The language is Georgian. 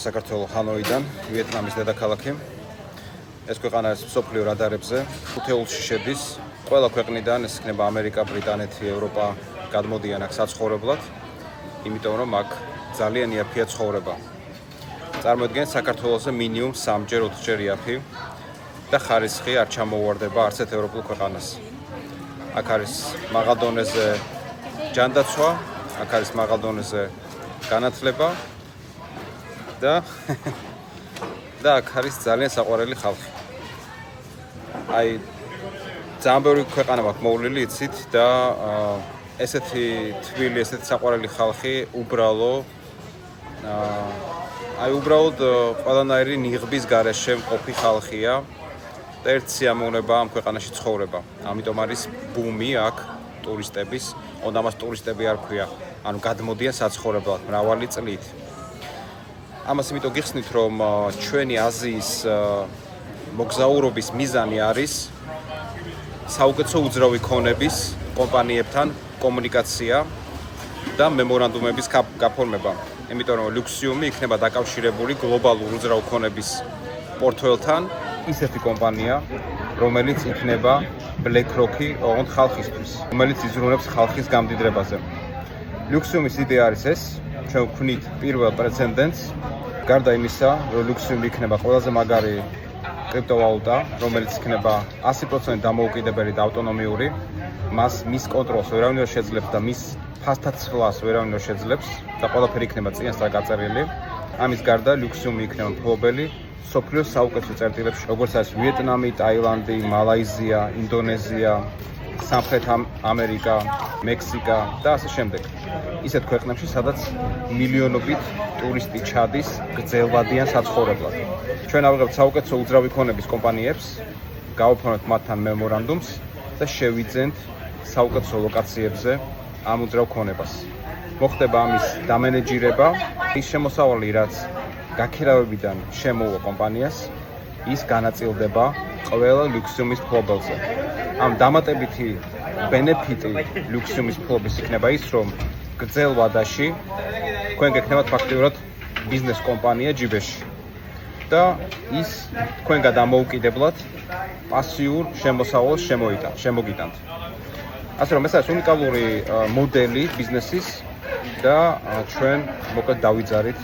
საქართველოს ჰანოიდან, ვიეტნამის დედაქალაქი. ეს ქვეყანა არის მსოფლიო რადარებზე, 5-ში შედის. ყველა ქვეყნიდან, ეს იქნება ამერიკა, ბრიტანეთი, ევროპა, გადმოდიან აქ საცხოვრებლად, იმიტომ რომ აქ ძალიან იაფია ცხოვრება. წარმოიდგინეთ, საქართველოსზე მინიმუმ 3-ჯერ 4-ჯერ იაფი და ხარისხი არ ჩამოუვარდება არც ერთ ევროპულ ქვეყანას. აქ არის მაღალ დონეზე ჯანდაცვა, აქ არის მაღალ დონეზე განათლება და აქ არის ძალიან საყვარელი ხალხი. აი ძალიან ბევრი ქვეყანა მაქვს მოვლილი, იცით და ესეთი თბილი, ესეთი საყვარელი ხალხი უბრალოდ ყველანაირი ნიღბის გარეშე მყოფი ხალხია და ერთ სიამოვნებაა ამ ქვეყანაში ცხოვრება. ამიტომ არის ბუმი აქ ტურისტების, ამას ტურისტები არ ქვია, ანუ გადმოდიან საცხოვრებლად მრავალი წლით. ამას იმიტომ გიხსნით, რომ ჩვენი აზიის მოგზაურობის მიზანი არის საუკეთესო უძრავი ქონების კომპანიებთან კომუნიკაცია და მემორანდუმების გაფორმება. იმიტომ რომ ლუქსიუმი იქნება დაკავშირებული გლობალურ უძრავ ქონების პორტფელთან, ისეთი კომპანია, რომელიც იქნება BlackRock-ი ოღონდ ხალხისთვის, რომელიც იზრუნებს ხალხის გამდიდრებაზე. ლუქსიუმის იდეა არის ეს, ჩვენ ვქნით პირველ პრეცედენტს, გარდა იმისა, რომ ლუქსიუმი იქნება ყველაზე მაგარი კრიპტოვალუტა, რომელიც იქნება 100% დამოუკიდებელი და ავტონომიური, მის კონტროლს ვერავინ ვერ შეძლებს და მის ფასთან ცვლას ვერავინ ვერ შეძლებს და ყველაფერი იქნება წინასწარ გაწერილი. ამის გარდა ლუქსიუმი იქნება მფლობელი მსოფლიოს საუკეთესო წერტილებში, როგორც არის ვიეტნამი, ტაილანდი, მალაიზია, ინდონეზია, სამხრეთ ამერიკა, მექსიკა და ასე შემდეგ. ისეთ ქვეყნებში, სადაც მილიონობით ტურისტი ჩადის გრძელვადიან საცხოვრებლად. ჩვენ ავიღებთ საუკეთესო უძრავი ქონების კომპანიებს, გავაფორმებთ მათთან მემორანდუმს და შევიძენთ საუკეთესო ლოკაციებზე ამ უძრავ ქონებას. მოხდება ამის დამენეჯირება, ის შემოსავალი, რაც გაქირავებიდან შემოუვა კომპანიას, ის განაწილდება ყველა ლუქსიუმის მფლობელზე. ამ დამატებითი ბენეფიტი ლუქსიუმის მფლობის იქნება ის, რომ გრძელ ვადაში თქვენ გექნებათ ფაქტიურად ბიზნეს კომპანია ჯიბეში და ის თქვენგან დამოუკიდებლად პასიურ შემოსავალს შემოგიტანთ. ასე რომ ეს არის უნიკალური მოდელი ბიზნესის და ჩვენ მოკლედ დავიძარით